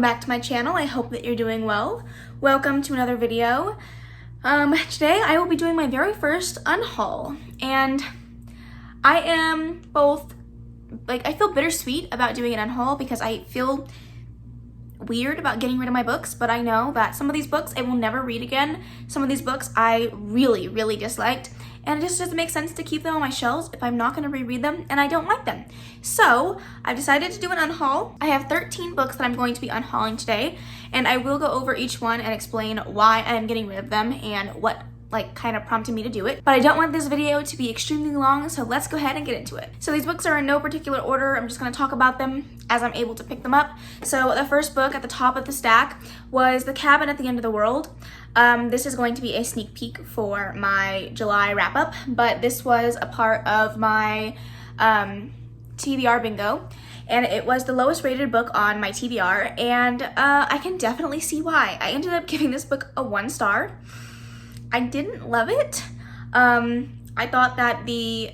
Welcome back to my channel. I hope that you're doing well. Welcome to another video. Today I will be doing my very first unhaul, and I am both, I feel bittersweet about doing an unhaul because I feel weird about getting rid of my books, but I know that some of these books I will never read again. Some of these books I really disliked, and it just doesn't make sense to keep them on my shelves if I'm not going to reread them and I don't like them. So I've decided to do an unhaul. I have 13 books that I'm going to be unhauling today, and I will go over each one and explain why I am getting rid of them and what kind of prompted me to do it. But I don't want this video to be extremely long, so let's go ahead and get into it. So these books are in no particular order. I'm just going to talk about them as I'm able to pick them up. So the first book at the top of the stack was The Cabin at the End of the World. This is going to be a sneak peek for my July wrap-up, but this was a part of my TBR bingo, and it was the lowest rated book on my TBR, and I can definitely see why. I ended up giving this book a 1 star. I didn't love it. I thought that the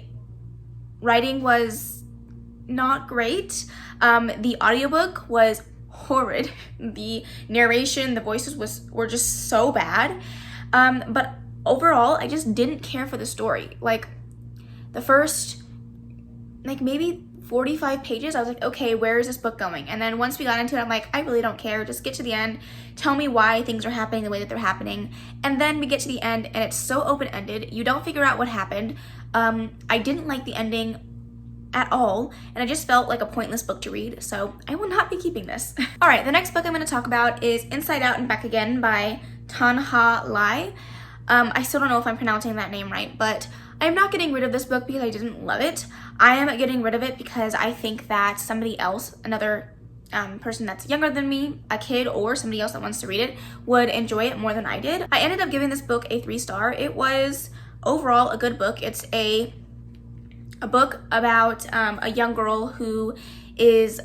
writing was not great. The audiobook was horrid. The narration, the voices were just so bad. But overall, I just didn't care for the story. Like, the first, maybe 45 pages, I was like, okay, where is this book going? And then once we got into it, I'm like, I really don't care. Just get to the end. Tell me why things are happening the way that they're happening. And then we get to the end, and it's so open-ended. You don't figure out what happened. I didn't like the ending at all, and I just felt like a pointless book to read, so I will not be keeping this. All right, the next book I'm going to talk about is Inside Out and Back Again by Unhaul. I still don't know if I'm pronouncing that name right, but I'm not getting rid of this book because I didn't love it. I am getting rid of it because I think that somebody else, another person that's younger than me, a kid or somebody else that wants to read it, would enjoy it more than I did. I ended up giving this book a 3 star. It was overall a good book. It's a book about a young girl who is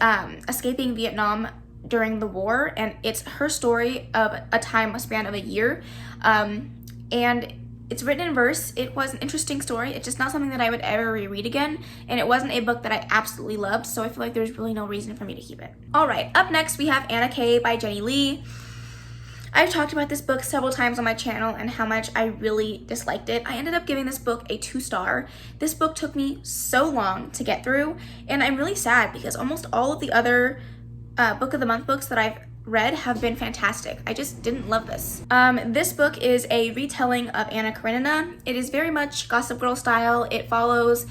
escaping Vietnam during the war, and it's her story of a time span of a year, and it's written in verse. It was an interesting story. It's just not something that I would ever reread again, and it wasn't a book that I absolutely loved, so I feel like there's really no reason for me to keep it. All right, up next we have Anna K by Jenny Lee. I've talked about this book several times on my channel and how much I really disliked it. I ended up giving this book a 2 star. This book took me so long to get through, and I'm really sad because almost all of the other Book of the Month books that I've read have been fantastic. I just didn't love this. This book is a retelling of Anna Karenina. It is very much Gossip Girl style. It follows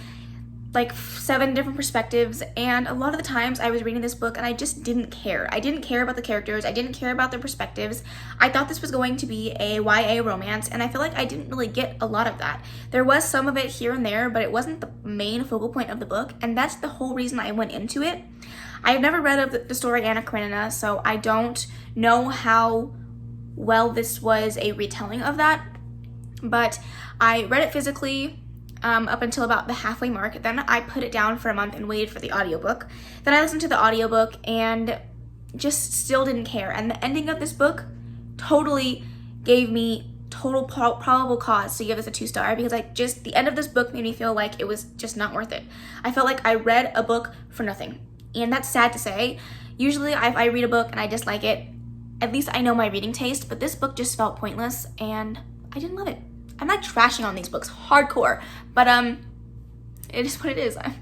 7 different perspectives, and a lot of the times I was reading this book and I just didn't care. I didn't care about the characters. I didn't care about their perspectives. I thought this was going to be a YA romance, and I feel like I didn't really get a lot of that. There was some of it here and there, but it wasn't the main focal point of the book, and that's the whole reason I went into it. I have never read of the story Anna Karenina, so I don't know how well this was a retelling of that, but I read it physically up until about the halfway mark. Then I put it down for a month and waited for the audiobook. Then I listened to the audiobook and just still didn't care. And the ending of this book totally gave me total probable cause to give this a 2 star, because the end of this book made me feel like it was just not worth it. I felt like I read a book for nothing. And that's sad to say. Usually if I read a book and I dislike it, at least I know my reading taste, but this book just felt pointless and I didn't love it. I'm not trashing on these books hardcore, but it is what it is. I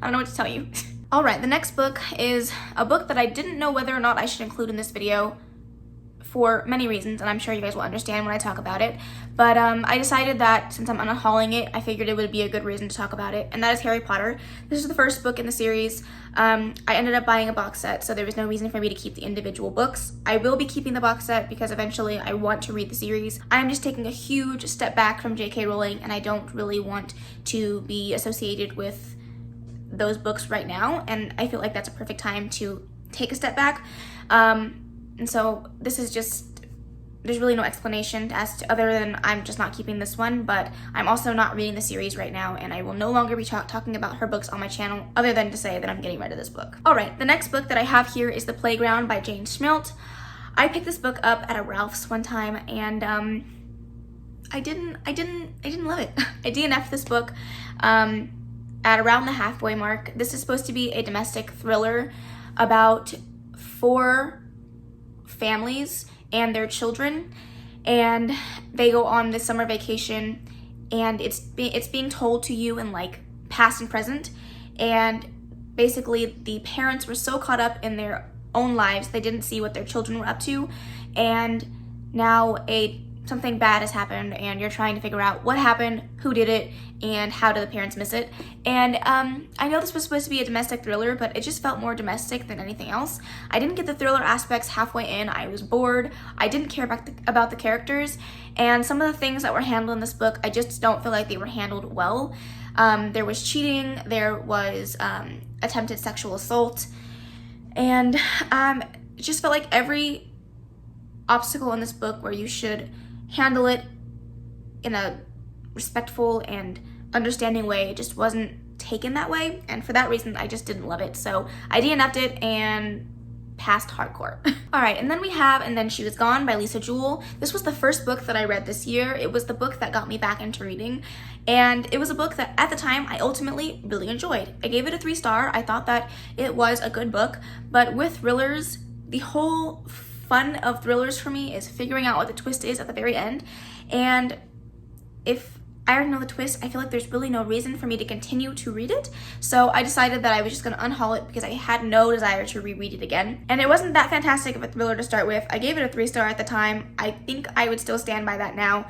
don't know what to tell you. All right, the next book is a book that I didn't know whether or not I should include in this video for many reasons, and I'm sure you guys will understand when I talk about it. But I decided that since I'm unhauling it, I figured it would be a good reason to talk about it, and that is Harry Potter. This is the first book in the series. I ended up buying a box set, so there was no reason for me to keep the individual books. I will be keeping the box set because eventually I want to read the series. I'm just taking a huge step back from J.K. Rowling, and I don't really want to be associated with those books right now, and I feel like that's a perfect time to take a step back. And so this is just, there's really no explanation as to other than I'm just not keeping this one, but I'm also not reading the series right now, and I will no longer be talking about her books on my channel other than to say that I'm getting rid of this book. All right, the next book that I have here is The Playground by Jane Schmidt. I picked this book up at a Ralph's one time, and I didn't love it. I DNF'd this book at around the halfway mark. This is supposed to be a domestic thriller about 4 families and their children, and they go on this summer vacation, and it's being told to you in like past and present, and basically the parents were so caught up in their own lives they didn't see what their children were up to, and now something bad has happened and you're trying to figure out what happened, who did it, and how did the parents miss it. And I know this was supposed to be a domestic thriller, but it just felt more domestic than anything else. I didn't get the thriller aspects halfway in. I was bored. I didn't care about the characters, and some of the things that were handled in this book, I just don't feel like they were handled well. There was cheating, there was attempted sexual assault, and it just felt like every obstacle in this book where you should handle it in a respectful and understanding way, it just wasn't taken that way, and for that reason I just didn't love it. So I DNF'd it and passed hardcore. Alright, and then we have And Then She Was Gone by Lisa Jewell. This was the first book that I read this year. It was the book that got me back into reading, and it was a book that at the time I ultimately really enjoyed. I gave it a 3-star. I thought that it was a good book, but with thrillers, the whole fun of thrillers for me is figuring out what the twist is at the very end, and if I already know the twist, I feel like there's really no reason for me to continue to read it. So I decided that I was just going to unhaul it because I had no desire to reread it again. And it wasn't that fantastic of a thriller to start with. I gave it a 3-star at the time. I think I would still stand by that now.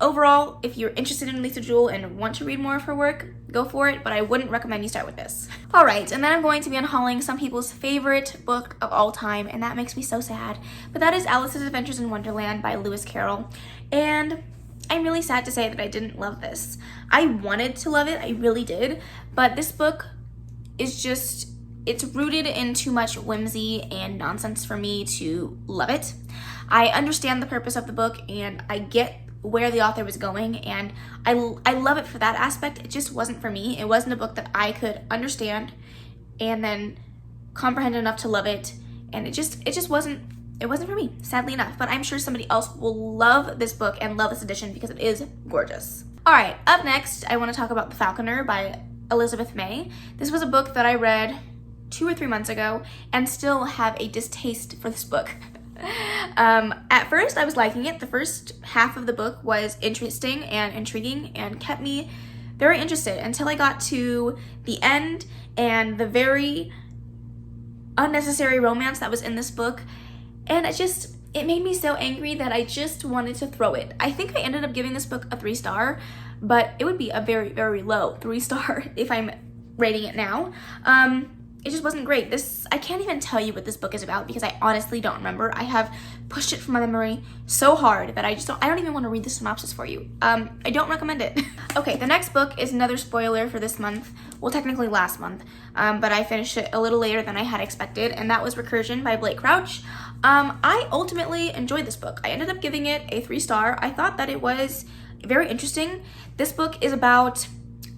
Overall, if you're interested in Lisa Jewell and want to read more of her work, go for it, but I wouldn't recommend you start with this. Alright, and then I'm going to be unhauling some people's favorite book of all time, and that makes me so sad. But that is Alice's Adventures in Wonderland by Lewis Carroll. And I'm really sad to say that I didn't love this. I wanted to love it, I really did, but this book is just, it's rooted in too much whimsy and nonsense for me to love it. I understand the purpose of the book and I get where the author was going, and I love it for that aspect. It just wasn't for me. It wasn't a book that I could understand and then comprehend enough to love it, and it just wasn't for me, sadly enough. But I'm sure somebody else will love this book and love this edition because it is gorgeous. Alright, up next I want to talk about The Falconer by Elizabeth May. This was a book that I read 2 or 3 months ago and still have a distaste for this book. At first I was liking it. The first half of the book was interesting and intriguing and kept me very interested until I got to the end and the very unnecessary romance that was in this book, and it made me so angry that I just wanted to throw it. I think I ended up giving this book a 3-star, but it would be a very, very low 3-star if I'm rating it now. It just wasn't great. I can't even tell you what this book is about because I honestly don't remember. I have pushed it from my memory so hard that I don't even want to read the synopsis for you. I don't recommend it. Okay, the next book is another spoiler for this month. Well, technically last month, but I finished it a little later than I had expected, and that was Recursion by Blake Crouch. I ultimately enjoyed this book. I ended up giving it a 3-star. I thought that it was very interesting. This book is about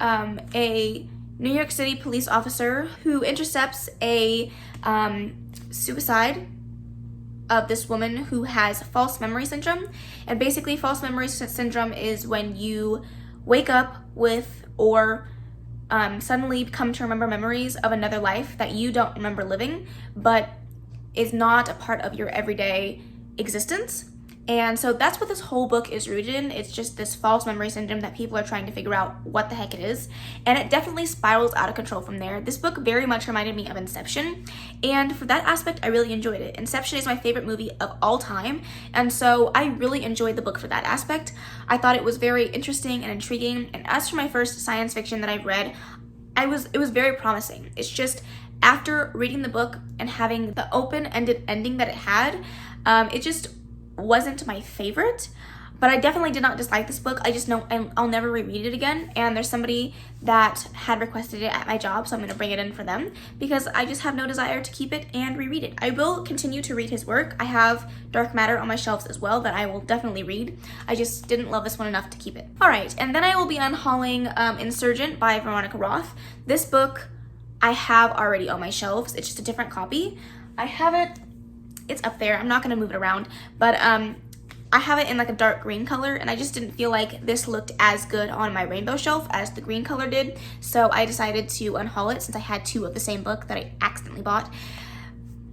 a New York City police officer who intercepts a suicide of this woman who has false memory syndrome. And basically false memory syndrome is when you wake up with or suddenly come to remember memories of another life that you don't remember living, but is not a part of your everyday existence. And so that's what this whole book is rooted in. It's just this false memory syndrome that people are trying to figure out what the heck it is. And it definitely spirals out of control from there. This book very much reminded me of Inception. And for that aspect, I really enjoyed it. Inception is my favorite movie of all time. And so I really enjoyed the book for that aspect. I thought it was very interesting and intriguing. And as for my first science fiction that I've read, it was very promising. It's just after reading the book and having the open-ended ending that it had, it just wasn't my favorite, but I definitely did not dislike this book. I just know I'll never reread it again, and there's somebody that had requested it at my job, so I'm going to bring it in for them because I just have no desire to keep it and reread it. I will continue to read his work. I have Dark Matter on my shelves as well that I will definitely read. I just didn't love this one enough to keep it. Alright, and then I will be unhauling Insurgent by Veronica Roth. This book I have already on my shelves. It's just a different copy. I have it, it's up there. I'm not going to move it around, but I have it in like a dark green color, and I just didn't feel like this looked as good on my rainbow shelf as the green color did, so I decided to unhaul it since I had 2 of the same book that I accidentally bought.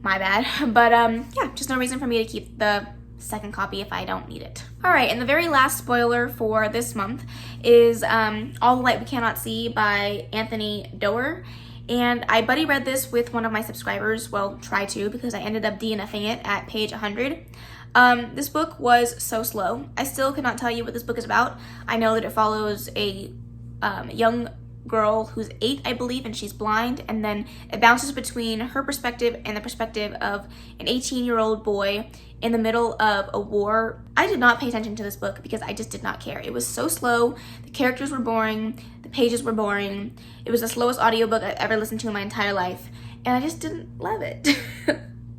my bad. But yeah, just no reason for me to keep the second copy if I don't need it. All right, and the very last spoiler for this month is All the Light We Cannot See by Anthony Doerr. And I buddy read this with one of my subscribers, well, try to, because I ended up DNFing it at page 100. This book was so slow. I still could not tell you what this book is about. I know that it follows a young girl who's 8, I believe, and she's blind, and then it bounces between her perspective and the perspective of an 18-year-old boy in the middle of a war. I did not pay attention to this book because I just did not care. It was so slow, the characters were boring, the pages were boring. It was the slowest audiobook I've ever listened to in my entire life, and I just didn't love it.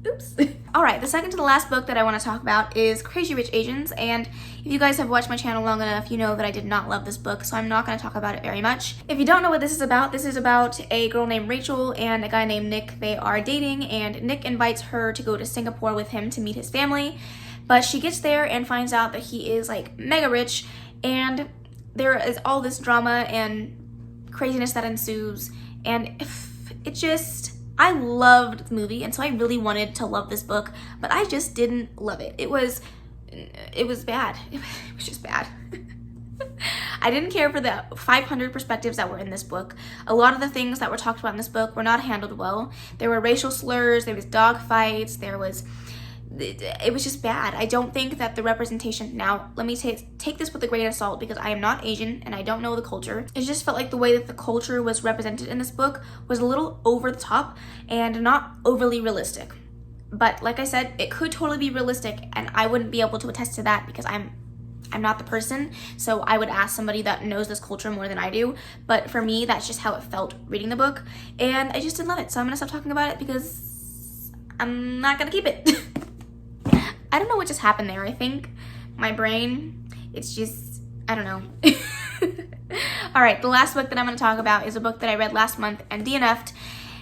Oops. All right, the second to the last book that I want to talk about is Crazy Rich Asians, and if you guys have watched my channel long enough, you know that I did not love this book, so I'm not going to talk about it very much. If you don't know what this is about a girl named Rachel and a guy named Nick. They are dating, and Nick invites her to go to Singapore with him to meet his family, but she gets there and finds out that he is like mega rich, and there is all this drama and craziness that ensues, and it just... I loved the movie, and so I really wanted to love this book, but I just didn't love it. It was bad. It was just bad. I didn't care for the 500 perspectives that were in this book. A lot of the things that were talked about in this book were not handled well. There were racial slurs, there was dog fights, it was just bad. I don't think that the representation, now let me take this with a grain of salt because I am not Asian and I don't know the culture. It just felt like the way that the culture was represented in this book was a little over the top and not overly realistic. But like I said, it could totally be realistic, and I wouldn't be able to attest to that because I'm not the person, so I would ask somebody that knows this culture more than I do. But for me, that's just how it felt reading the book, and I just didn't love it. So I'm gonna stop talking about it because I'm not gonna keep it. I don't know what just happened there. I think my brain, it's just, I don't know. All right, the last book that I'm going to talk about is a book that I read last month and DNF'd,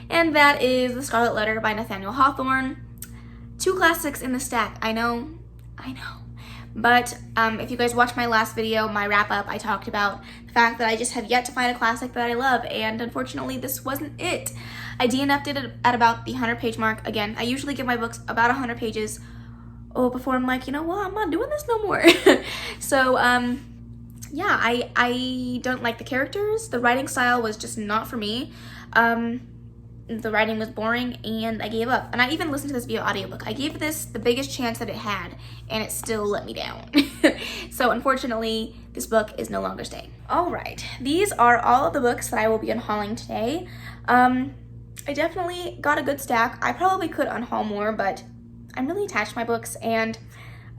and that is The Scarlet Letter by Nathaniel Hawthorne. 2 classics in the stack. I know. But if you guys watched my last video, my wrap-up, I talked about the fact that I just have yet to find a classic that I love, and unfortunately, this wasn't it. I DNF'd it at about the 100-page mark. Again, I usually give my books about 100 pages before I'm like, you know what, I'm not doing this no more. So, yeah, I don't like the characters. The writing style was just not for me. The writing was boring, and I gave up. And I even listened to this via audiobook. I gave this the biggest chance that it had, and it still let me down. So unfortunately, this book is no longer staying. All right, these are all of the books that I will be unhauling today. I definitely got a good stack. I probably could unhaul more, but I'm really attached to my books, and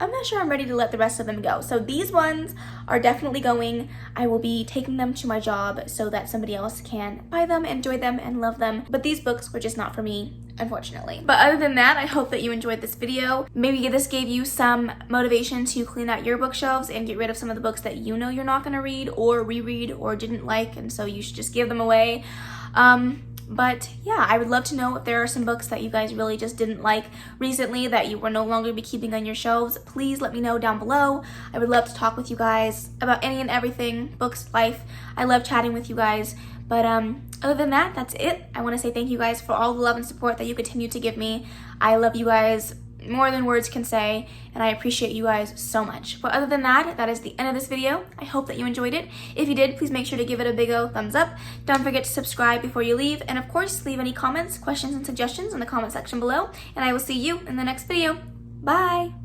I'm not sure I'm ready to let the rest of them go. So these ones are definitely going. I will be taking them to my job so that somebody else can buy them, enjoy them, and love them. But these books were just not for me, unfortunately. But other than that, I hope that you enjoyed this video. Maybe this gave you some motivation to clean out your bookshelves and get rid of some of the books that you know you're not going to read or reread or didn't like, and so you should just give them away. But yeah, I would love to know if there are some books that you guys really just didn't like recently that you will no longer be keeping on your shelves. Please let me know down below. I would love to talk with you guys about any and everything, books, life. I love chatting with you guys. But other than that, that's it. I want to say thank you guys for all the love and support that you continue to give me. I love you guys more than words can say, and I appreciate you guys so much. But other than that, that is the end of this video. I hope that you enjoyed it. If you did, please make sure to give it a big old thumbs up. Don't forget to subscribe before you leave, and of course, leave any comments, questions, and suggestions in the comment section below, and I will see you in the next video. Bye!